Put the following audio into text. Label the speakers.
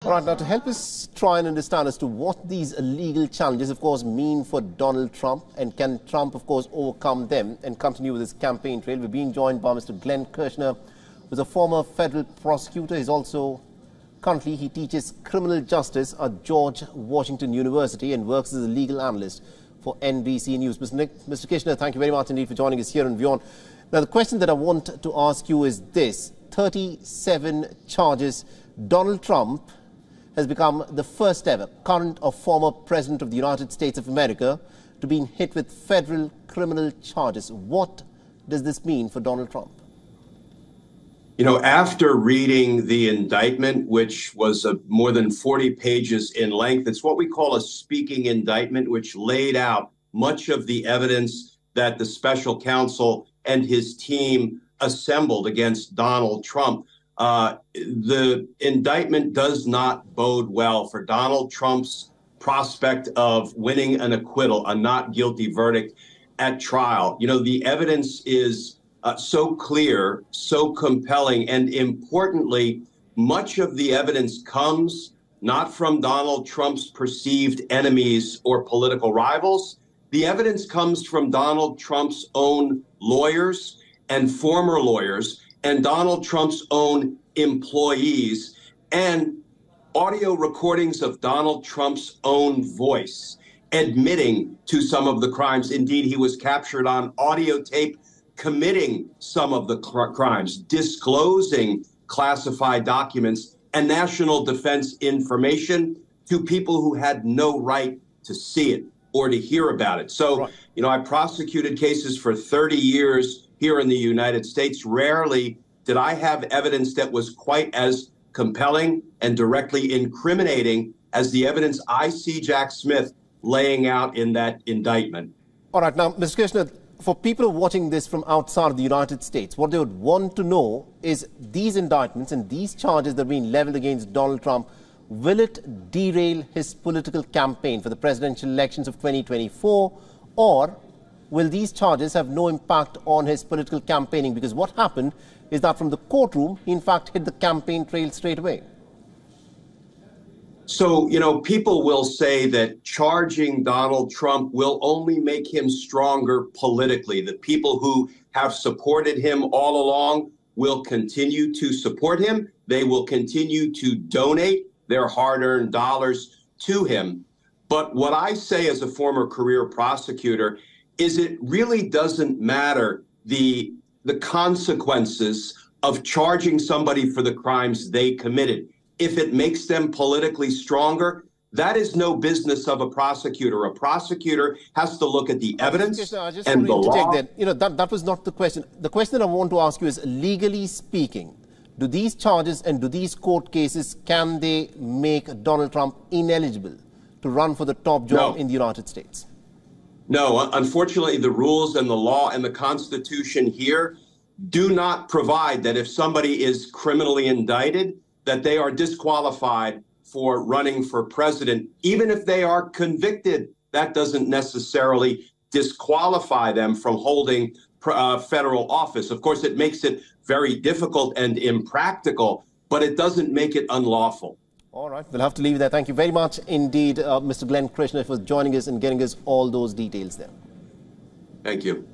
Speaker 1: All right, now to help us try and understand as to what these legal challenges, of course, mean for Donald Trump, and can Trump, of course, overcome them and continue with his campaign trail, we're being joined by Mr. Kirschner, who's a former federal prosecutor. He's also, currently, he teaches criminal justice at George Washington University and works as a legal analyst for NBC News. Mr. Kirschner, thank you very much indeed for joining us here on WION. Now, the question that I want to ask you is this: 37 charges. Donald Trump has become the first ever current or former president of the United States of America to be hit with federal criminal charges. What does this mean for Donald Trump?
Speaker 2: You know, after reading the indictment, which was more than 40 pages in length, it's what we call a speaking indictment, which laid out much of the evidence that the special counsel and his team assembled against Donald Trump. The indictment does not bode well for Donald Trump's prospect of winning an acquittal, a not guilty verdict at trial. You know, the evidence is so clear, so compelling, and importantly, much of the evidence comes not from Donald Trump's perceived enemies or political rivals. The evidence comes from Donald Trump's own lawyers and former lawyers, and Donald Trump's own employees, and audio recordings of Donald Trump's own voice admitting to some of the crimes. Indeed, he was captured on audio tape committing some of the crimes, disclosing classified documents and national defense information to people who had no right to see it or to hear about it. So, you know, I prosecuted cases for 30 years here in the United States. Rarely did I have evidence that was quite as compelling and directly incriminating as the evidence I see Jack Smith laying out in that indictment.
Speaker 1: All right. Now, Mr. Kirschner, for people watching this from outside of the United States, what they would want to know is these indictments and these charges that are being leveled against Donald Trump, will it derail his political campaign for the presidential elections of 2024, or will these charges have no impact on his political campaigning? Because what happened is that from the courtroom, he in fact hit the campaign trail straight away.
Speaker 2: So, you know, people will say that charging Donald Trump will only make him stronger politically. The people who have supported him all along will continue to support him. They will continue to donate their hard-earned dollars to him. But what I say as a former career prosecutor is it really doesn't matter the consequences of charging somebody for the crimes they committed. If it makes them politically stronger, that is no business of a prosecutor. A prosecutor has to look at the evidence and the law.
Speaker 1: You know, that was not the question. The question I want to ask you is, legally speaking, do these charges and do these court cases, can they make Donald Trump ineligible to run for the top job in the United States?
Speaker 2: No, unfortunately, the rules and the law and the Constitution here do not provide that if somebody is criminally indicted, that they are disqualified for running for president. Even if they are convicted, that doesn't necessarily disqualify them from holding federal office. Of course, it makes it very difficult and impractical, but it doesn't make it unlawful.
Speaker 1: All right, we'll have to leave it there. Thank you very much indeed, Mr. Kirschner, for joining us and getting us all those details there.
Speaker 2: Thank you.